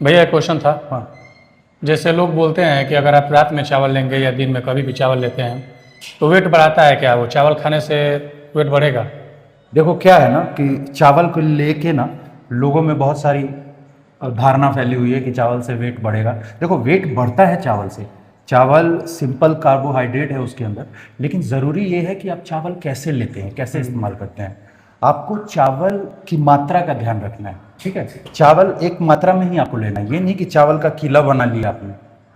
भैया एक क्वेश्चन था। हाँ। जैसे लोग बोलते हैं कि अगर आप रात में चावल लेंगे या दिन में कभी भी चावल लेते हैं तो वेट बढ़ाता है क्या? वो चावल खाने से वेट बढ़ेगा? देखो क्या है ना कि चावल को लेके ना लोगों में बहुत सारी धारणा फैली हुई है कि चावल से वेट बढ़ेगा। देखो वेट बढ़ता है चावल से। चावल सिंपल कार्बोहाइड्रेट है उसके अंदर, लेकिन ज़रूरी ये है कि आप चावल कैसे लेते हैं, कैसे इस्तेमाल करते हैं। आपको चावल की मात्रा का ध्यान रखना है, ठीक है। चावल एक मात्रा में ही आपको लेना है, ये नहीं कि चावल का किला बना लिया आपने।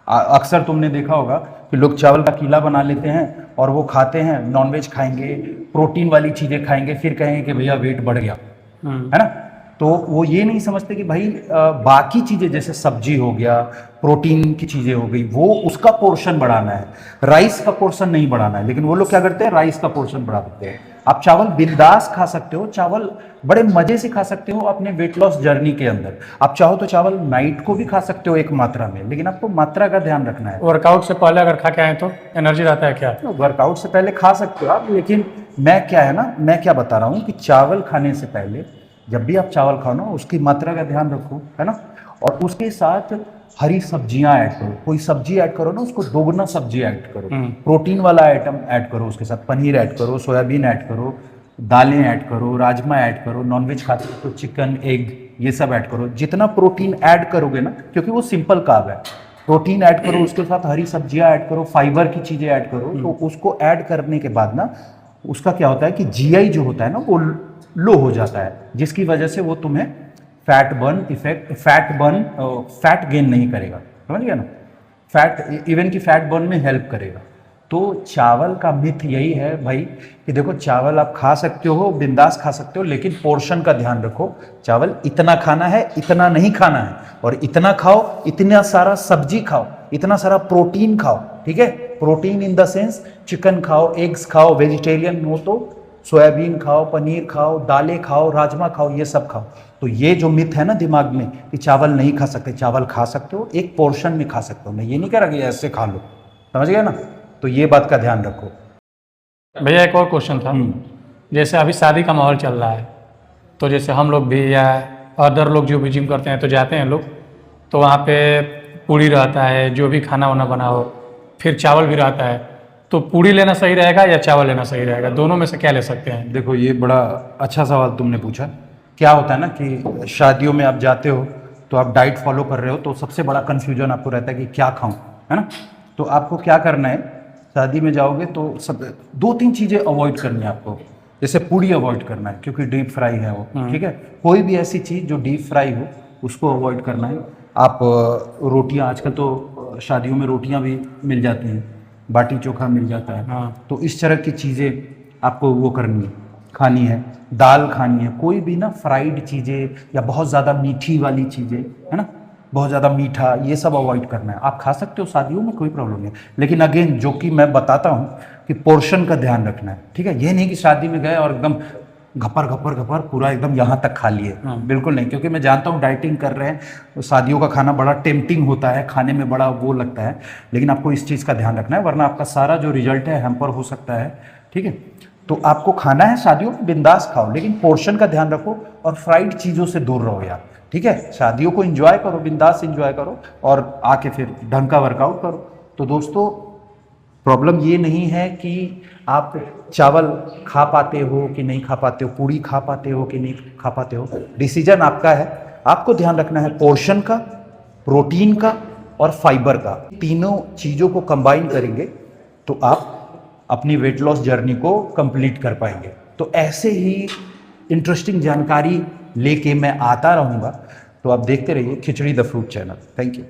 अक्सर तुमने देखा होगा कि लोग चावल का किला बना लेते हैं और वो खाते हैं, नॉनवेज खाएंगे, प्रोटीन वाली चीज़ें खाएंगे, फिर कहेंगे कि भैया वेट बढ़ गया, है ना। तो वो ये नहीं समझते कि भाई बाकी चीज़ें जैसे सब्जी हो गया, प्रोटीन की चीज़ें हो गई, वो उसका पोर्शन बढ़ाना है, राइस का पोर्शन नहीं बढ़ाना है। लेकिन वो लोग क्या करते हैं, राइस का पोर्शन बढ़ा देते हैं। आप चावल बिंदास खा सकते हो, चावल बड़े मजे से खा सकते हो अपने वेट लॉस जर्नी के अंदर। आप चाहो तो चावल नाइट को भी खा सकते हो एक मात्रा में, लेकिन आपको मात्रा का ध्यान रखना है। वर्कआउट से पहले अगर खा के आए तो एनर्जी रहता है क्या? वर्कआउट से पहले खा सकते हो आप, लेकिन मैं क्या बता रहा हूँ कि चावल खाने से पहले जब भी आप चावल खाओ ना, उसकी मात्रा का ध्यान रखो, है ना। और उसके साथ हरी सब्जियां ऐड करो, कोई सब्जी ऐड करो ना, उसको दोगुना सब्जी ऐड करो, प्रोटीन वाला आइटम ऐड करो, उसके साथ पनीर ऐड करो, सोयाबीन ऐड करो, दालें ऐड करो, राजमा ऐड करो, नॉनवेज खाते हो तो चिकन, एग, ये सब ऐड करो। जितना प्रोटीन ऐड करोगे ना, क्योंकि वो सिंपल कार्ब है, प्रोटीन ऐड करो, उसके साथ हरी सब्जियां ऐड करो, फाइबर की चीज़ें ऐड करो। तो उसको ऐड करने के बाद ना उसका क्या होता है कि जीआई जो होता है ना वो लो हो जाता है, जिसकी वजह से वो तुम्हें फैट गेन नहीं करेगा, समझ गया ना। इवन की फैट बर्न में हेल्प करेगा। तो चावल का मिथ यही है भाई कि देखो चावल आप खा सकते हो, बिंदास खा सकते हो, लेकिन पोर्शन का ध्यान रखो। चावल इतना खाना है, इतना नहीं खाना है। और इतना खाओ, इतना सारा सब्जी खाओ, इतना सारा प्रोटीन खाओ, ठीक है। Protein in the sense chicken खाओ, एग्स खाओ, वेजिटेरियन हो तो सोयाबीन खाओ, पनीर खाओ, दालें खाओ, राजमा खाओ, ये सब खाओ। तो ये जो मिथ है ना दिमाग में कि चावल नहीं खा सकते, चावल खा सकते हो, एक पोर्शन में खा सकते हो। मैं ये नहीं कह रहा कि ऐसे खा लो, समझ गया ना। तो ये बात का ध्यान रखो। भैया एक और क्वेश्चन था। जैसे अभी शादी का माहौल चल रहा है, तो जैसे हम लोग भी या अदर लोग जो भी जिम करते हैं तो जाते हैं लोग, तो वहाँ पे पूड़ी रहता है, जो भी खाना वाना बना हो, फिर चावल भी रहता है। तो पूड़ी लेना सही रहेगा या चावल लेना सही रहेगा? दोनों में से क्या ले सकते हैं? देखो ये बड़ा अच्छा सवाल तुमने पूछा। क्या होता है ना कि शादियों में आप जाते हो तो आप डाइट फॉलो कर रहे हो, तो सबसे बड़ा कन्फ्यूजन आपको रहता है कि क्या खाऊं, है ना। तो आपको क्या करना है, शादी में जाओगे तो सब 2-3 चीज़ें अवॉइड करनी है आपको। जैसे पूड़ी अवॉइड करना है क्योंकि डीप फ्राई है वो, ठीक है। कोई भी ऐसी चीज़ जो डीप फ्राई हो उसको अवॉइड करना है। आप रोटियां, आजकल तो शादियों में रोटियां भी मिल जाती हैं, बाटी चोखा मिल जाता है, तो इस तरह की चीज़ें आपको वो करनी है, खानी है। दाल खानी है, कोई भी ना फ्राइड चीज़ें या बहुत ज़्यादा मीठी वाली चीज़ें, है ना, बहुत ज़्यादा मीठा, ये सब अवॉइड करना है। आप खा सकते हो शादियों में, कोई प्रॉब्लम नहीं, लेकिन अगेन जो कि मैं बताता हूँ कि पोर्शन का ध्यान रखना है, ठीक है। ये नहीं कि शादी में गए और एकदम घपर घपर घपर पूरा एकदम यहाँ तक खा लिए, बिल्कुल नहीं। क्योंकि मैं जानता हूँ डाइटिंग कर रहे हैं तो शादियों का खाना बड़ा टेम्पटिंग होता है, खाने में बड़ा वो लगता है, लेकिन आपको इस चीज़ का ध्यान रखना है, वरना आपका सारा जो रिजल्ट है हैम्पर हो सकता है, ठीक है। तो आपको खाना है शादियों में, बिंदास खाओ, लेकिन पोर्शन का ध्यान रखो और फ्राइड चीज़ों से दूर रहो यार, ठीक है। शादियों को एंजॉय करो, बिंदास एंजॉय करो और आके फिर ढंग का वर्कआउट करो। तो दोस्तों प्रॉब्लम ये नहीं है कि आप चावल खा पाते हो कि नहीं खा पाते हो, पूड़ी खा पाते हो कि नहीं खा पाते हो, डिसीजन आपका है। आपको ध्यान रखना है पोर्शन का, प्रोटीन का और फाइबर का। तीनों चीज़ों को कंबाइन करेंगे तो आप अपनी वेट लॉस जर्नी को कंप्लीट कर पाएंगे। तो ऐसे ही इंटरेस्टिंग जानकारी लेके मैं आता रहूँगा, तो आप देखते रहिए khichdi the fruit channel. Thank you.